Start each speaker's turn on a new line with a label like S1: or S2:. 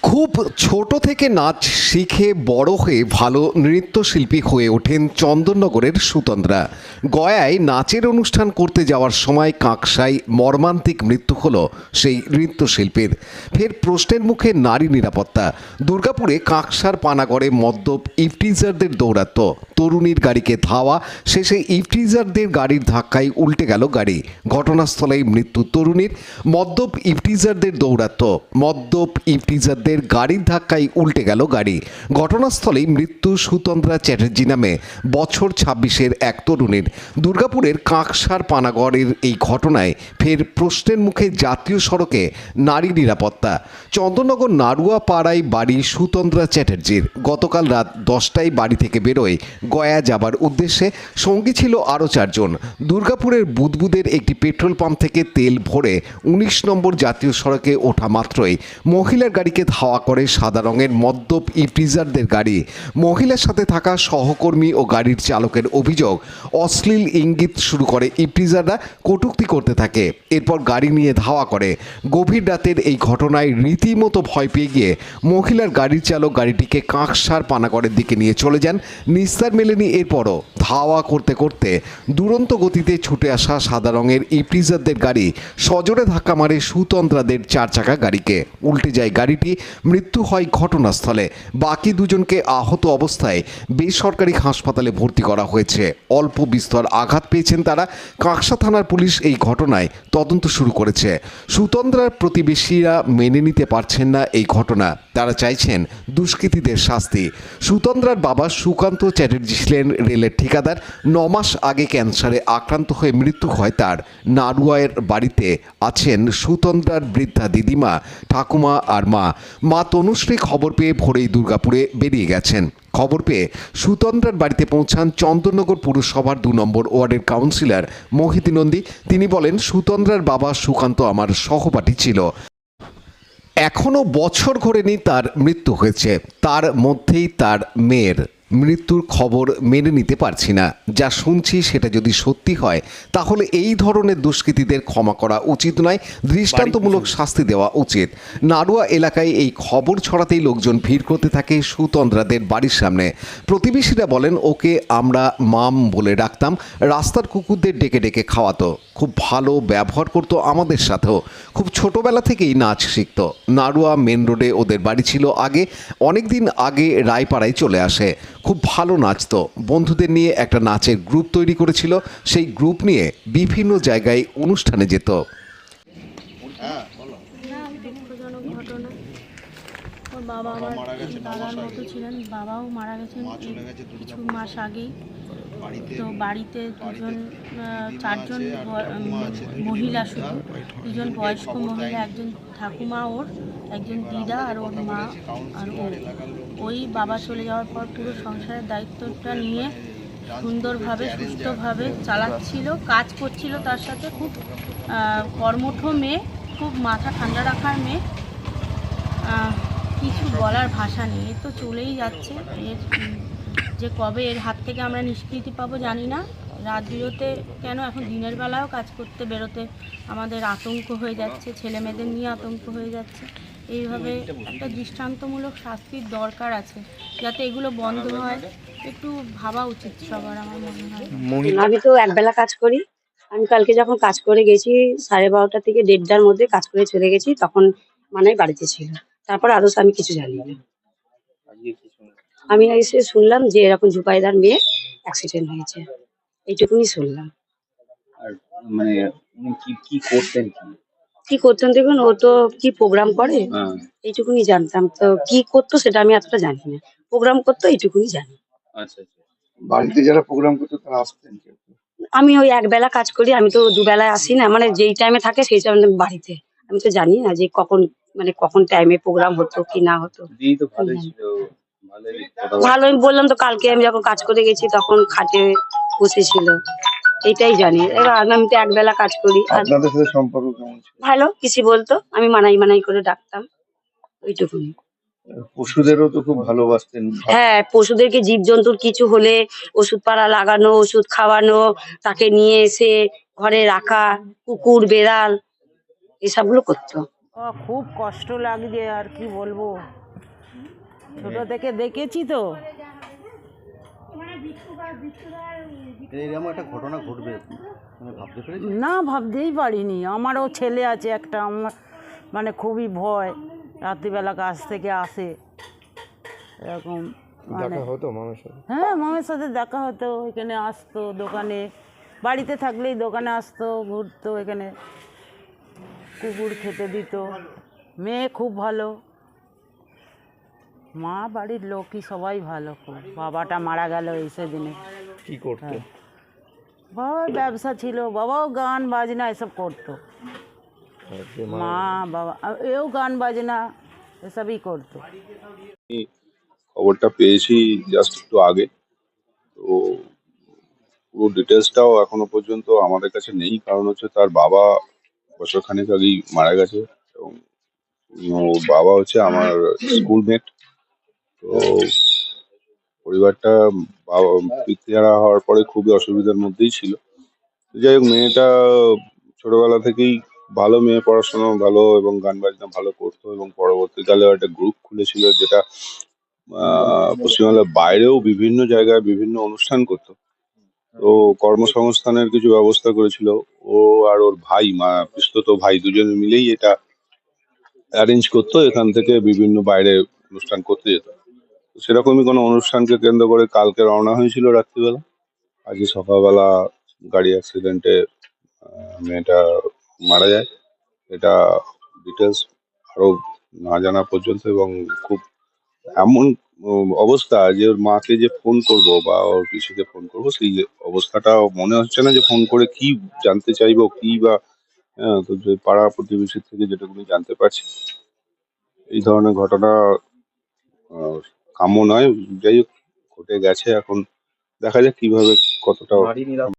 S1: খুব ছোট থেকে নাচ শিখে বড় হয়ে ভালো নৃত্যশিল্পী হয়ে ওঠেন চন্দননগরের সুতন্দ্রা। গয়ায় নাচের অনুষ্ঠান করতে যাওয়ার সময় কাঁকসায় মর্মান্তিক মৃত্যু হলো সেই নৃত্যশিল্পীর। ফের প্রশ্নের মুখে নারী নিরাপত্তা। দুর্গাপুরে কাঁকসার পানাগড়ে মদ্যপ ইফটিজারদের দৌরাত্ম্য, তরুণীর গাড়িকে ধাওয়া, শেষে ইফটিজারদের গাড়ির ধাক্কায় উল্টে গেল গাড়ি। ঘটনাস্থলেই মৃত্যু তরুণীর। মদ্যপ ইফটিজারদের দৌরাত্ম্য, মদ্যপ ইফটিজারদের গাড়ির ধাক্কায় উল্টে গেল গাড়ি। ঘটনাস্থলেই মৃত্যু সুতন্দ্রা চ্যাটার্জি নামে বছর ২৬-এর এক তরুণীর। দুর্গাপুরের কাঁকসার পানাগড়ের এই ঘটনায় ফের প্রশ্নের মুখে জাতীয় সড়কে নারী নিরাপত্তা। চন্দননগর নাড়ুয়া পাড়ায় বাড়ি সুতন্দ্রা চ্যাটার্জির। গতকাল রাত 10টায় বাড়ি থেকে বেরোয় গয়া যাবার উদ্দেশ্যে। সঙ্গী ছিল আরও 4 জন। দুর্গাপুরের বুদবুদের একটি পেট্রোল পাম্প থেকে তেল ভরে 19 নম্বর জাতীয় সড়কে ওঠা মাত্রই মহিলার গাড়িকে ধাওয়া করে সাদা রঙের মদ্যপ ইফটিজারদের গাড়ি। মহিলার সাথে থাকা সহকর্মী ও গাড়ির চালকের অভিযোগ, অশ্লীল ইঙ্গিত শুরু করে ইফটিজাররা, কটূক্তি করতে থাকে। এরপর গাড়ি নিয়ে ধাওয়া করে। গভীর রাতের এই ঘটনায় রীতিমতো ভয় পেয়ে গিয়ে মহিলার গাড়ির চালক গাড়িটিকে কাঁকসার পানাগড়ের দিকে নিয়ে চলে যান। নিস্তার মেলেনি এরপরও। ধাওয়া করতে করতে দুরন্ত গতিতে ছুটে আসা সাদা রঙের ইফটিজারদের গাড়ি সজোরে ধাক্কা মারে সুতন্দ্রাদের 4 চাকা গাড়িকে। উল্টে যায় গাড়িটি। মৃত্যু হয় ঘটনাস্থলে। বাকি 2 জনকে আহত অবস্থায় বেসরকারি হাসপাতালে ভর্তি করা হয়েছে। অল্প বিস্তর আঘাত পেয়েছেন তারা। কাঁকসা থানার পুলিশ এই ঘটনায় তদন্ত শুরু করেছে। সুতন্দ্রার প্রতিবেশীরা মেনে নিতে পারছেন না এই ঘটনা। তারা চাইছেন দুষ্কৃতীদের শাস্তি। সুতন্দ্রার বাবা সুকান্ত চ্যাটার্জি ছিলেন রেলের ঠিকাদার। 9 মাস আগে ক্যান্সারে আক্রান্ত হয়ে মৃত্যু হয় তার। নাড়ুয়ার বাড়িতে আছেন সুতন্দ্রার বৃদ্ধা দিদিমা, ঠাকুমা আর মা তনুশ্রী খবর পেয়ে ভোরেই দুর্গাপুরে বেরিয়ে গেছেন। খবর পেয়ে সুতন্দ্রার বাড়িতে পৌঁছান চন্দননগর পুরসভার 2 নম্বর ওয়ার্ডের কাউন্সিলর মোহিতী নন্দী। তিনি বলেন, সুতন্দ্রার বাবা সুকান্ত আমার সহপাঠী ছিল। এখনও বছর ঘোরেনি তার মৃত্যু হয়েছে। তার মধ্যেই তার মেয়ের মৃত্যুর খবর মেনে নিতে পারছি না। যা শুনছি সেটা যদি সত্যি হয় তাহলে এই ধরনের দুষ্কৃতীদের ক্ষমা করা উচিত নয়, দৃষ্টান্তমূলক শাস্তি দেওয়া উচিত। নাড়ুয়া এলাকায় এই খবর ছড়াতেই লোকজন ভিড় করতে থাকে সুতন্দ্রাদের বাড়ির সামনে। প্রতিবেশীরা বলেন, ওকে আমরা মাম বলে ডাকতাম। রাস্তার কুকুরদের ডেকে ডেকে খাওয়াতো। খুব ভালো ব্যবহার করতো আমাদের সাথেও। খুব ছোটবেলা থেকেই নাচ শিখতো। নাড়ুয়া মেন রোডে ওদের বাড়ি ছিল আগে। অনেক দিন আগে রায়পাড়ায় চলে আসে। খুব ভালো নাচতো। বন্ধুদের নিয়ে একটা নাচের গ্রুপ তৈরি করেছিল। সেই গ্রুপ নিয়ে বিভিন্ন জায়গায় অনুষ্ঠানে যেত।
S2: দুঃখজনক ঘটনা। ওর বাবা আমার দাদার মতো ছিলেন। বাবাও মারা গেছেন কিছু মাস আগেই। তো বাড়িতে 4 জন মহিলা, শুধু 2 জন বয়স্ক মহিলা, একজন ঠাকুমা ওর, একজন দিদা আর ওর মা আর ওই বাবা চলে যাওয়ার পর পুরো সংসারের দায়িত্বটা নিয়ে সুন্দরভাবে সুষ্ঠুভাবে চালাচ্ছিল, কাজ করছিল। তার সাথে খুব কর্মঠ মেয়ে, খুব মাথা ঠান্ডা রাখার মেয়ে। কিছু বলার ভাষা নেই। এ তো চলেই যাচ্ছে। এর যে কবে এর হাত থেকে আমরা নিষ্কৃতি পাবো জানি না। রাত বিরতে কেন, এখন দিনের বেলাও কাজ করতে বেরোতে আমাদের আতঙ্ক হয়ে যাচ্ছে, ছেলে মেয়েদের নিয়ে আতঙ্ক হয়ে যাচ্ছে। এইভাবে একটা দৃষ্টান্তমূলক শাস্তির দরকার আছে, যাতে এগুলো বন্ধ হয়। একটু ভাবা উচিত সবার, আমার মনে হয়।
S3: আমি তো একবেলা কাজ করি। আমি কালকে যখন কাজ করে গেছি 12:30 থেকে 1:30টার মধ্যে কাজ করে চলে গেছি, তখন মানে বাড়িতে ছিল। তারপর আরো আমি কিছু জানি না। আমি এসে শুনলাম যে এরকম ঝুপাইদার মেয়ে অ্যাক্সিডেন্ট হয়েছে, এইটুকুনি শুনলাম।
S4: আর মানে উনি কি করতেন?
S3: কি করতেন দেখুন, ও তো কি প্রোগ্রাম করে এইটুকুনি জানতাম। তো কি করতো সেটা আমি এতটা জানি না। প্রোগ্রাম করতো এইটুকুনি জানি।
S4: আচ্ছা আচ্ছা। বাড়িতে যারা প্রোগ্রাম করতো তারা আসতেন?
S3: আমি ওই একবেলা কাজ করি, আমি তো দুবেলায় আসি না। মানে যেই টাইমে থাকে সেই টাইমে বাড়িতে। আমি তো জানি না যে কখন টাইমে প্রোগ্রাম হতো কি না হতো। ভালো, আমি বললাম তো, কালকে আমি যখন কাজ করে গেছি তখন খাটে বসেছিল, এইটাই জানি। এবার আমি তো একবেলা কাজ করি।
S4: আপনাদের সাথে সম্পর্ক কেমন ছিল?
S3: ভালো, কিছু বলতো, আমি মানাই করে ডাকতাম, ওইটুকুনি।
S4: পশুদেরও তো খুব ভালোবাসতেন।
S3: হ্যাঁ, পশুদেরকে, জীবজন্তুর কিছু হলে ওষুধ পাড়া লাগানো, ওষুধ খাওয়ানো, তাকে নিয়ে এসে ঘরে রাখা, কুকুর বেড়াল এসবগুলো করতো।
S5: খুব কষ্ট লাগছে, আর কি বলবো, ছোট থেকে দেখেছি তো।
S6: এরকম একটা ঘটনা ঘটবে মানে ভাবতে পেরেছি?
S5: না, ভাবতেই পারিনি। আমারও ছেলে আছে একটা, আমার মানে খুবই ভয়, রাত্রিবেলা কাজ থেকে আসে এরকম মানে হ্যাঁ, মামের সাথে দেখা হতো, এখানে আসতো দোকানে, বাড়িতে থাকলেই দোকানে আসতো, ঘুরতো, এখানে কুকুর খেতে দিত। মেয়ে খুব ভালো, মা বাড়ির লোকই সবাই ভালো। খুব, বাবাটা মারা গেল এই সেদিনে।
S6: কি করতে?
S5: বাবার ব্যবসা ছিল, বাবাও গান বাজনা এসব করতো। মা বাবা এও গান বাজনা এসবই করতো।
S7: খবরটা পেয়েছি জাস্ট একটু আগে, তো পুরো ডিটেলসটাও এখনো পর্যন্ত আমাদের কাছে নেই, কারণ হচ্ছে তার বাবা বছরখানেক আগেই মারা গেছে, এবং ওর বাবা হচ্ছে আমার স্কুলমেট। তো পরিবারটা বাবা পিতৃহারা হওয়ার পরে খুবই অসুবিধার মধ্যেই ছিল। তো যাই হোক, মেয়েটা ছোটবেলা থেকেই ভালো মেয়ে, পড়াশোনা ভালো এবং গান বাজনা ভালো করতো, এবং পরবর্তীকালে একটা গ্রুপ খুলেছিল যেটা পশ্চিমবাংলার বাইরেও বিভিন্ন জায়গায় বিভিন্ন অনুষ্ঠান করতো। তো কর্মসংস্থানের কিছু ব্যবস্থা করেছিল ও, আর ওর ভাই, পিসতুতো ভাই, দুজনে মিলেই এটা অ্যারেঞ্জ করতো, এখান থেকে বিভিন্ন বাইরে অনুষ্ঠান করতে যেত। তো সেরকমই কোনো অনুষ্ঠানকে কেন্দ্র করে কালকে রওনা হয়েছিল রাত্রিবেলা। আজকে সকালবেলা গাড়ি অ্যাক্সিডেন্টে মেয়েটা মারা যায়। এটা ডিটেলস আরো না জানা পর্যন্ত, এবং খুব এমন অবস্থা যে ওর মাকে যে ফোন করব বা ওর পিসিকে ফোন করব, সেই যে অবস্থাটা মনে হচ্ছে না যে ফোন করে কি জানতে চাইবো কি বা। হ্যাঁ, তো যে পাড়া প্রতিবেশীর থেকে যেটুকুনি জানতে পারছি, এই ধরনের ঘটনা আহ, কাম্য নয়। যাই হোক, ঘটে গেছে, এখন দেখা যাক কিভাবে কতটা
S6: নারী নিরাপত্তা